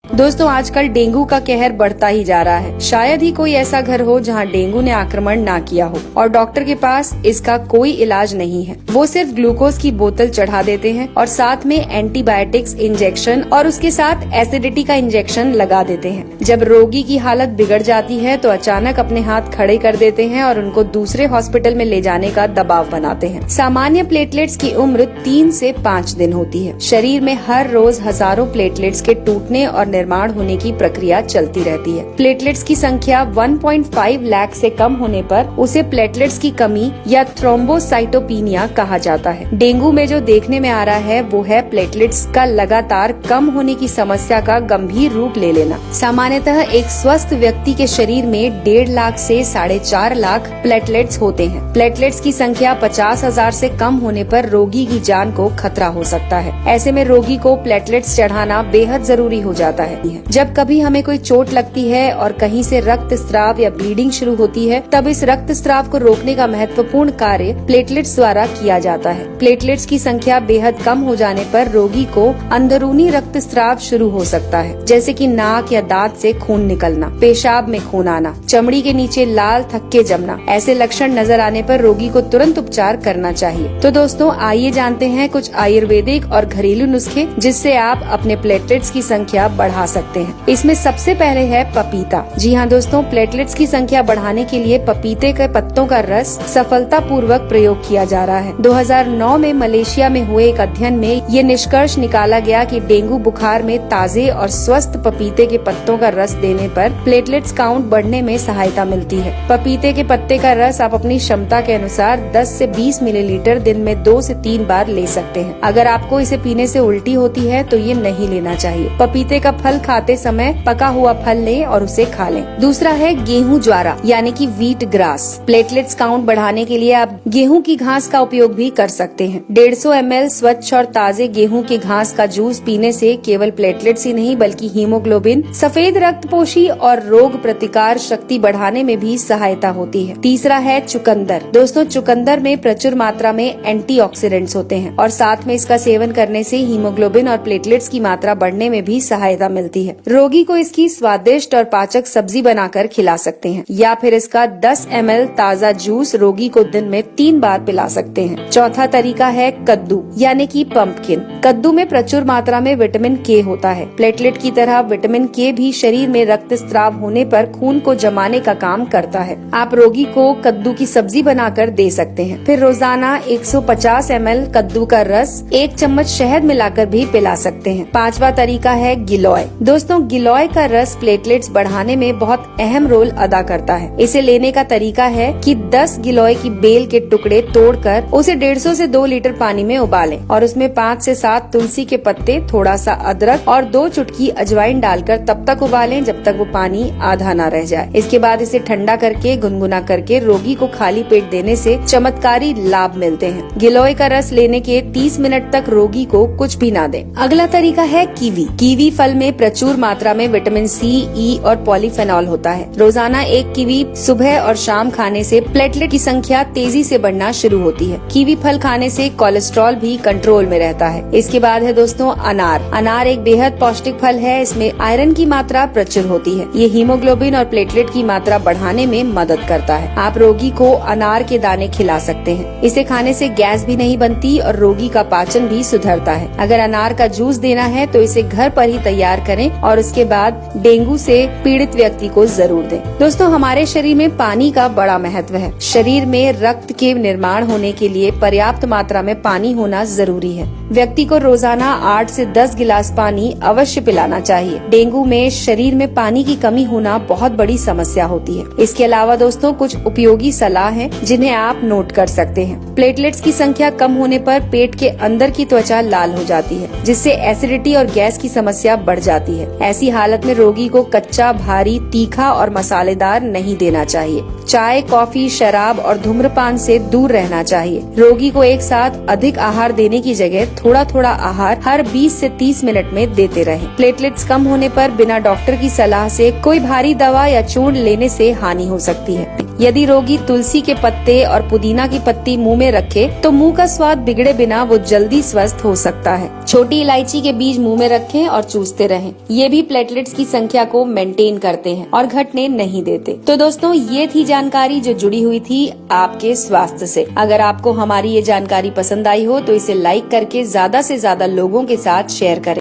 दोस्तों आजकल डेंगू का कहर बढ़ता ही जा रहा है। शायद ही कोई ऐसा घर हो जहां डेंगू ने आक्रमण ना किया हो और डॉक्टर के पास इसका कोई इलाज नहीं है। वो सिर्फ ग्लूकोज की बोतल चढ़ा देते हैं और साथ में एंटीबायोटिक्स इंजेक्शन और उसके साथ एसिडिटी का इंजेक्शन लगा देते हैं। जब रोगी की हालत बिगड़ जाती है तो अचानक अपने हाथ खड़े कर देते हैं और उनको दूसरे हॉस्पिटल में ले जाने का दबाव बनाते हैं। सामान्य प्लेटलेट्स की उम्र 3 से 5 दिन होती है। शरीर में हर रोज हजारों प्लेटलेट्स के टूटने और निर्माण होने की प्रक्रिया चलती रहती है। प्लेटलेट्स की संख्या 1.5 लाख से कम होने पर उसे प्लेटलेट्स की कमी या थ्रोम्बोसाइटोपिनिया कहा जाता है। डेंगू में जो देखने में आ रहा है वो है प्लेटलेट्स का लगातार कम होने की समस्या का गंभीर रूप ले लेना। सामान्यतः एक स्वस्थ व्यक्ति के शरीर में 1.5 लाख से 4.5 लाख प्लेटलेट्स होते हैं। प्लेटलेट्स की संख्या 50,000 से कम होने पर रोगी की जान को खतरा हो सकता है। ऐसे में रोगी को प्लेटलेट्स चढ़ाना बेहद जरूरी हो जाता है। जब कभी हमें कोई चोट लगती है और कहीं से रक्त स्राव या ब्लीडिंग शुरू होती है, तब इस रक्त स्राव को रोकने का महत्वपूर्ण कार्य प्लेटलेट्स द्वारा किया जाता है। प्लेटलेट्स की संख्या बेहद कम हो जाने पर रोगी को अंदरूनी रक्त स्राव शुरू हो सकता है, जैसे कि नाक या दांत से खून निकलना, पेशाब में खून आना, चमड़ी के नीचे लाल थक्के जमना। ऐसे लक्षण नजर आने पर रोगी को तुरंत उपचार करना चाहिए। तो दोस्तों आइए जानते हैं कुछ आयुर्वेदिक और घरेलू नुस्खे जिससे आप अपने प्लेटलेट्स की संख्या बढ़ा सकते हैं। इसमें सबसे पहले है पपीता। जी हाँ दोस्तों, प्लेटलेट्स की संख्या बढ़ाने के लिए पपीते के पत्तों का रस सफलतापूर्वक प्रयोग किया जा रहा है। 2009 में मलेशिया में हुए एक अध्ययन में ये निष्कर्ष निकाला गया कि डेंगू बुखार में ताजे और स्वस्थ पपीते के पत्तों का रस देने पर प्लेटलेट्स काउंट बढ़ने में सहायता मिलती है। पपीते के पत्ते का रस आप अपनी क्षमता के अनुसार 10 से 20 मिलीलीटर दिन में 2 से 3 बार ले सकते हैं। अगर आपको इसे पीने से उल्टी होती है तो ये नहीं लेना चाहिए। पपीते का फल खाते समय पका हुआ फल लें और उसे खा लें। दूसरा है गेहूं ज्वारा यानी कि व्हीट ग्रास। प्लेटलेट्स काउंट बढ़ाने के लिए आप गेहूं की घास का उपयोग भी कर सकते हैं। 150 ml स्वच्छ और ताजे गेहूं की घास का जूस पीने से केवल प्लेटलेट्स ही नहीं बल्कि हीमोग्लोबिन, सफेद रक्तपोशी और रोग प्रतिकार शक्ति बढ़ाने में भी सहायता होती है। तीसरा है चुकंदर। दोस्तों चुकंदर में प्रचुर मात्रा में एंटीऑक्सीडेंट्स होते हैं और साथ में इसका सेवन करने से हीमोग्लोबिन और प्लेटलेट्स की मात्रा बढ़ने में भी सहायता मिलती है। रोगी को इसकी स्वादिष्ट और पाचक सब्जी बनाकर खिला सकते हैं या फिर इसका 10 ml ताजा जूस रोगी को दिन में 3 बार पिला सकते हैं। चौथा तरीका है कद्दू यानी कि पंपकिन। कद्दू में प्रचुर मात्रा में विटामिन के होता है। प्लेटलेट की तरह विटामिन के भी शरीर में रक्त स्राव होने पर खून को जमाने का काम करता है। आप रोगी को कद्दू की सब्जी बनाकर दे सकते हैं। फिर रोजाना 150 ml कद्दू का रस 1 चम्मच शहद मिलाकर भी पिला सकते हैं। पांचवा तरीका है गिलोय। दोस्तों गिलोय का रस प्लेटलेट्स बढ़ाने में बहुत अहम रोल अदा करता है। इसे लेने का तरीका है कि 10 गिलोय की बेल के टुकड़े तोड़कर उसे 150 से 2 लीटर पानी में उबालें और उसमें 5 से 7 तुलसी के पत्ते, थोड़ा सा अदरक और 2 चुटकी अजवाइन डालकर तब तक उबालें जब तक वो पानी आधा न रह जाए। इसके बाद इसे ठंडा करके गुनगुना करके रोगी को खाली पेट देने से चमत्कारी लाभ मिलते हैं। गिलोय का रस लेने के 30 मिनट तक रोगी को कुछ भी ना दें। अगला तरीका है कीवी। कीवी फल में प्रचुर मात्रा में विटामिन सी, ई और पॉलीफेनॉल होता है। रोजाना 1 कीवी सुबह और शाम खाने से प्लेटलेट की संख्या तेजी से बढ़ना शुरू होती है। कीवी फल खाने से कोलेस्ट्रॉल भी कंट्रोल में रहता है। इसके बाद है दोस्तों अनार। अनार एक बेहद पौष्टिक फल है। इसमें आयरन की मात्रा प्रचुर होती है। ये हीमोग्लोबिन और प्लेटलेट की मात्रा बढ़ाने में मदद करता है। आप रोगी को अनार के दाने खिला सकते हैं। इसे खाने से गैस भी नहीं बनती और रोगी का पाचन भी सुधरता है। अगर अनार का जूस देना है तो इसे घर पर ही तैयार करें और उसके बाद डेंगू से पीड़ित व्यक्ति को जरूर दें। दोस्तों हमारे शरीर में पानी का बड़ा महत्व है। शरीर में रक्त के निर्माण होने के लिए पर्याप्त मात्रा में पानी होना जरूरी है। व्यक्ति को रोजाना 8 से 10 गिलास पानी अवश्य पिलाना चाहिए। डेंगू में शरीर में पानी की कमी होना बहुत बड़ी समस्या होती है। इसके अलावा दोस्तों कुछ उपयोगी सलाह है जिन्हें आप नोट कर सकते हैं। प्लेटलेट्स की संख्या कम होने पर पेट के अंदर की त्वचा लाल हो जाती है, जिससे एसिडिटी और गैस की समस्या बढ़ जाती है। ऐसी हालत में रोगी को कच्चा, भारी, तीखा और मसालेदार नहीं देना चाहिए। चाय, कॉफी, शराब और धूम्रपान से दूर रहना चाहिए। रोगी को एक साथ अधिक आहार देने की जगह थोड़ा थोड़ा आहार हर 20 से 30 मिनट में देते रहें। प्लेटलेट्स कम होने पर बिना डॉक्टर की सलाह से कोई भारी दवा या चूर्ण लेने से हानि हो सकती है। यदि रोगी तुलसी के पत्ते और पुदीना की पत्ती मुंह में रखे तो मुंह का स्वाद बिगड़े बिना वो जल्दी स्वस्थ हो सकता है। छोटी इलायची के बीज मुंह में रखें और चूसते रहें। रहें। ये भी प्लेटलेट्स की संख्या को मेंटेन करते हैं और घटने नहीं देते। तो दोस्तों, ये थी जानकारी जो जुड़ी हुई थी आपके स्वास्थ्य से। अगर आपको हमारी ये जानकारी पसंद आई हो तो इसे लाइक करके ज्यादा से ज्यादा लोगों के साथ शेयर करें।